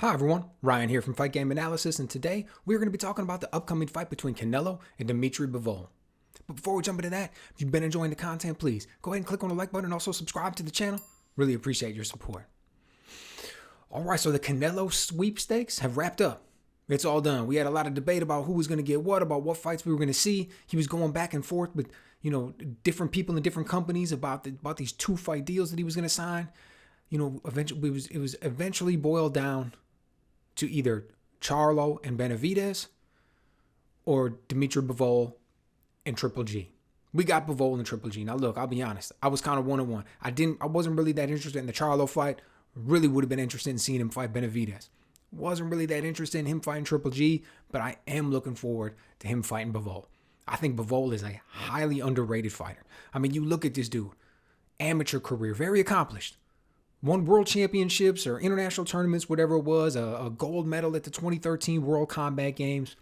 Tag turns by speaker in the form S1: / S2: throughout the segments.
S1: Hi everyone, Ryan here from Fight Game Analysis, and today we're going to be talking about the upcoming fight between Canelo and Dmitry Bivol. But before we jump into that, if you've been enjoying the content, please go ahead and click on the like button and also subscribe to the channel. Really appreciate your support. Alright, so the Canelo sweepstakes have wrapped up. It's all done. We had a lot of debate about who was going to get what, about what fights we were going to see. He was going back and forth with, different people in different companies about these 2-fight deals that he was going to sign. Eventually it was eventually boiled down to either Charlo and Benavidez or Dmitry Bivol and Triple G. We got Bivol and Triple G. Now look, I'll be honest. I was kind of 1-1. I wasn't really that interested in the Charlo fight. Really would have been interested in seeing him fight Benavidez. Wasn't really that interested in him fighting Triple G, but I am looking forward to him fighting Bivol. I think Bivol is a highly underrated fighter. I mean, you look at this dude, amateur career, very accomplished. Won world championships or international tournaments, whatever it was, a gold medal at the 2013 World Combat Games.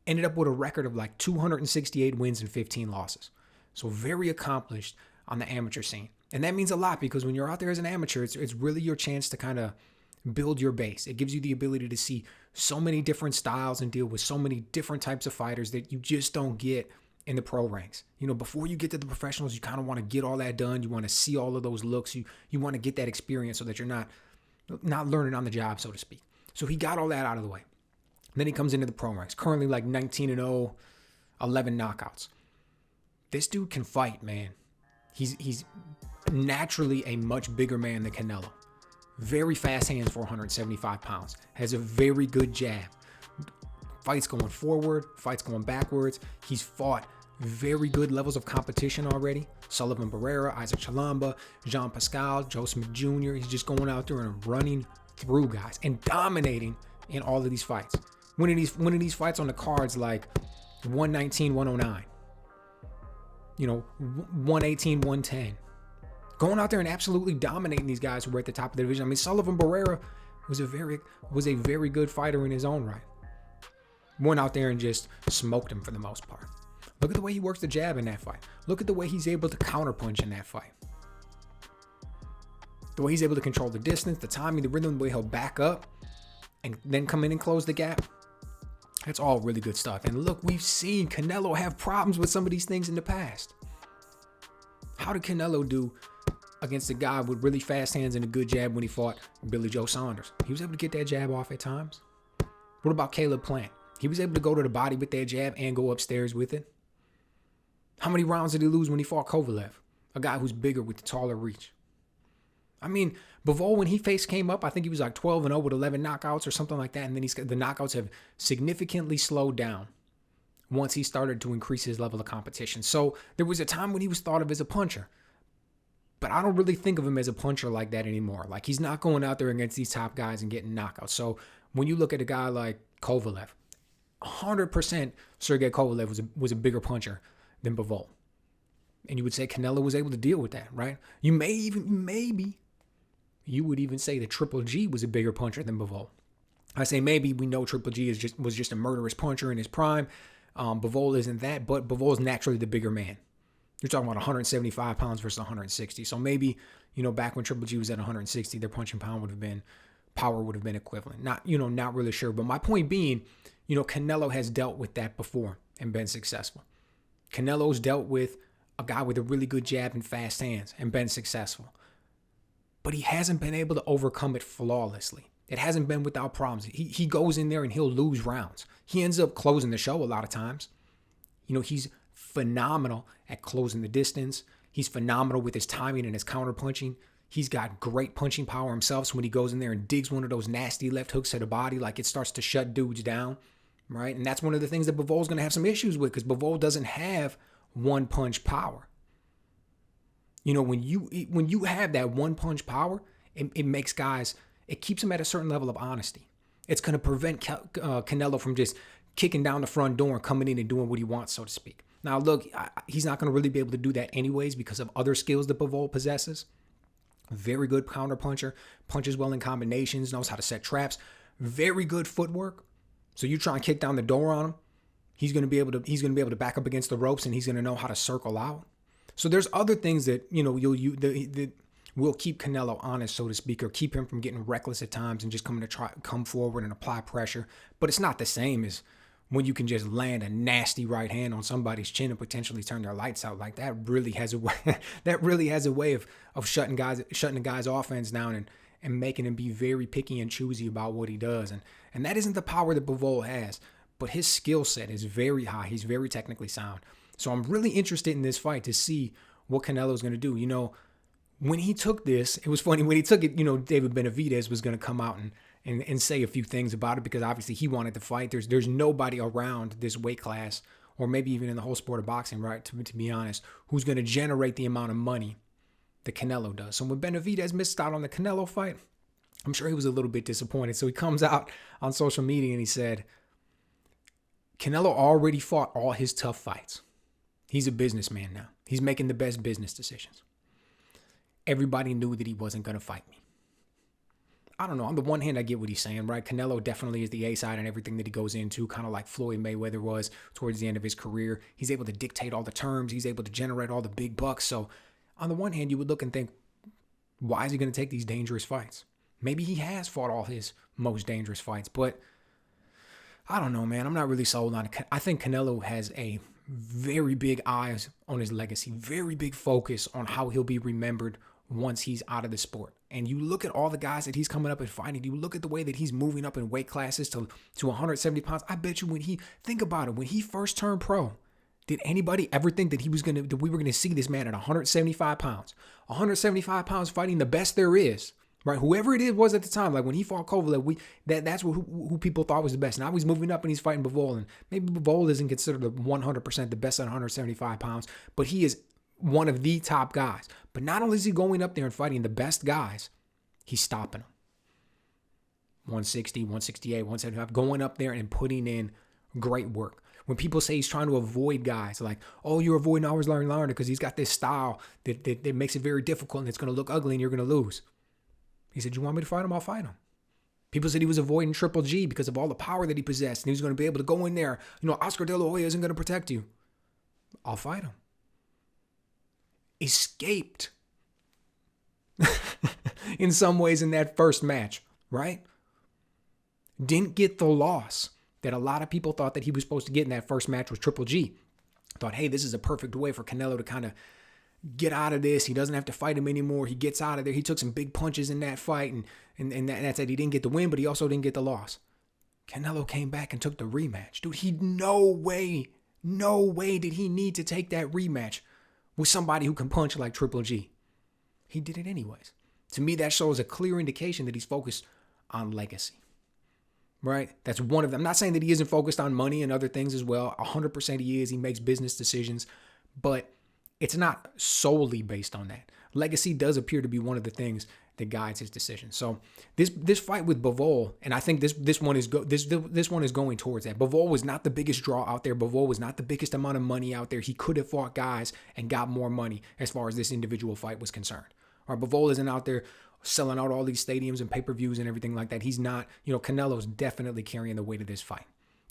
S1: Ended up with a record of like 268 wins and 15 losses. So very accomplished on the amateur scene. And that means a lot because when you're out there as an amateur, it's really your chance to kind of build your base. It gives you the ability to see so many different styles and deal with so many different types of fighters that you just don't get in the pro ranks. Before you get to the professionals, you kind of want to get all that done. You want to see all of those looks. You want to get that experience so that you're not learning on the job, so to speak. So he got all that out of the way. Then he comes into the pro ranks, currently like 19-0, 11 knockouts. This dude can fight, man. He's naturally a much bigger man than Canelo. Very fast hands for 175 pounds. Has a very good jab. Fights going forward, fights going backwards. He's fought very good levels of competition already. Sullivan Barrera, Isaac Chalamba, Jean Pascal, Joe Smith Jr. He's just going out there and running through guys and dominating in all of these fights. Winning these fights on the cards like 119, 109. 118, 110. Going out there and absolutely dominating these guys who were at the top of the division. I mean, Sullivan Barrera was a very good fighter in his own right. Went out there and just smoked him for the most part. Look at the way he works the jab in that fight. Look at the way he's able to counterpunch in that fight. The way he's able to control the distance, the timing, the rhythm, the way he'll back up and then come in and close the gap. That's all really good stuff. And look, we've seen Canelo have problems with some of these things in the past. How did Canelo do against a guy with really fast hands and a good jab when he fought Billy Joe Saunders? He was able to get that jab off at times. What about Caleb Plant? He was able to go to the body with that jab and go upstairs with it. How many rounds did he lose when he fought Kovalev? A guy who's bigger with the taller reach. I mean, Bivol, when he came up, I think he was like 12-0 with 11 knockouts or something like that. And then the knockouts have significantly slowed down once he started to increase his level of competition. So there was a time when he was thought of as a puncher. But I don't really think of him as a puncher like that anymore. Like, he's not going out there against these top guys and getting knockouts. So when you look at a guy like Kovalev, 100% Sergey Kovalev was a bigger puncher than Bivol. And you would say Canelo was able to deal with that, right? You would even say that Triple G was a bigger puncher than Bivol. I say maybe. We know Triple G was just a murderous puncher in his prime. Bivol isn't that, but Bivol is naturally the bigger man. You're talking about 175 pounds versus 160. So maybe, back when Triple G was at 160, their punching power would have been equivalent. Not really sure. But my point being, Canelo has dealt with that before and been successful. Canelo's dealt with a guy with a really good jab and fast hands and been successful. But he hasn't been able to overcome it flawlessly. It hasn't been without problems. He goes in there and he'll lose rounds. He ends up closing the show a lot of times. He's phenomenal at closing the distance. He's phenomenal with his timing and his counterpunching. He's got great punching power himself. So when he goes in there and digs one of those nasty left hooks to the body, like, it starts to shut dudes down, right? And that's one of the things that Bivol's going to have some issues with, because Bivol doesn't have one punch power. When you have that one punch power, it makes guys, it keeps them at a certain level of honesty. It's going to prevent Canelo from just kicking down the front door and coming in and doing what he wants, so to speak. Now, look, he's not going to really be able to do that anyways because of other skills that Bivol possesses. Very good counter puncher, punches well in combinations, knows how to set traps. Very good footwork. So you try and kick down the door on him, he's going to be able to back up against the ropes, and he's going to know how to circle out. So there's other things that will keep Canelo honest, so to speak, or keep him from getting reckless at times and just come forward and apply pressure. But it's not the same as when you can just land a nasty right hand on somebody's chin and potentially turn their lights out. Like that really has a way, of shutting the guy's offense down and making him be very picky and choosy about what he does. And that isn't the power that Bivol has, but his skill set is very high. He's very technically sound. So I'm really interested in this fight to see what Canelo's going to do. You know, when he took this, it was funny. When he took it, you know, David Benavidez was going to come out and say a few things about it because obviously he wanted to fight. There's nobody around this weight class, or maybe even in the whole sport of boxing, right, to be honest, who's going to generate the amount of money that Canelo does. So when Benavidez missed out on the Canelo fight, I'm sure he was a little bit disappointed. So he comes out on social media and he said, Canelo already fought all his tough fights. He's a businessman now. He's making the best business decisions. Everybody knew that he wasn't going to fight me. I don't know. On the one hand, I get what he's saying, right? Canelo definitely is the A side in everything that he goes into, kind of like Floyd Mayweather was towards the end of his career. He's able to dictate all the terms. He's able to generate all the big bucks. So on the one hand, you would look and think, why is he going to take these dangerous fights? Maybe he has fought all his most dangerous fights, but I don't know, man. I'm not really sold on it. I think Canelo has a very big eyes on his legacy, very big focus on how he'll be remembered once he's out of the sport. And you look at all the guys that he's coming up and fighting, you look at the way that he's moving up in weight classes to 170 pounds. I bet you think about it, when he first turned pro, did anybody ever think that we were going to see this man at 175 pounds? 175 pounds fighting the best there is, right? Whoever it was at the time, like when he fought Kovalev, that's who people thought was the best. Now he's moving up and he's fighting Bivol, and maybe Bivol isn't considered 100% the best at 175 pounds, but he is one of the top guys. But not only is he going up there and fighting the best guys, he's stopping them. 160, 168, 175, going up there and putting in great work. When people say he's trying to avoid guys, like, oh, you're avoiding Alvarez Larner because he's got this style that makes it very difficult and it's going to look ugly and you're going to lose. He said, you want me to fight him? I'll fight him. People said he was avoiding Triple G because of all the power that he possessed and he was going to be able to go in there. You know, Oscar De La Hoya isn't going to protect you. I'll fight him. Escaped in some ways in that first match, right? Didn't get the loss that a lot of people thought that he was supposed to get in that first match with Triple G. Thought, hey, this is a perfect way for Canelo to kind of get out of this. He doesn't have to fight him anymore. He gets out of there. He took some big punches in that fight, and that's it. He didn't get the win, but he also didn't get the loss. Canelo came back and took the rematch. Dude, no way did he need to take that rematch with somebody who can punch like Triple G. He did it anyways. To me, that shows a clear indication that he's focused on legacy, right? That's one of them. I'm not saying that he isn't focused on money and other things as well. 100% he is. He makes business decisions, but it's not solely based on that. Legacy does appear to be one of the things that guides his decision. So this fight with Bivol, and I think this one is going towards that. Bivol was not the biggest draw out there. Bivol was not the biggest amount of money out there. He could have fought guys and got more money as far as this individual fight was concerned. All right, Bivol isn't out there selling out all these stadiums and pay-per-views and everything like that. He's not, Canelo's definitely carrying the weight of this fight.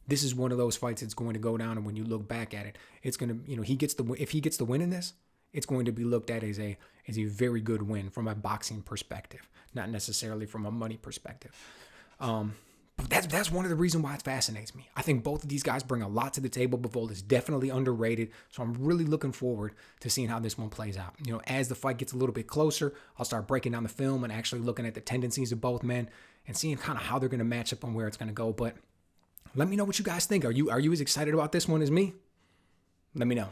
S1: This is one of those fights that's going to go down, and when you look back at it, it's going to, if he gets the win in this, it's going to be looked at as a very good win from a boxing perspective, not necessarily from a money perspective. But that's one of the reasons why it fascinates me. I think both of these guys bring a lot to the table. Bivol is definitely underrated, so I'm really looking forward to seeing how this one plays out. As the fight gets a little bit closer, I'll start breaking down the film and actually looking at the tendencies of both men and seeing kind of how they're going to match up and where it's going to go. But let me know what you guys think. Are you as excited about this one as me? Let me know.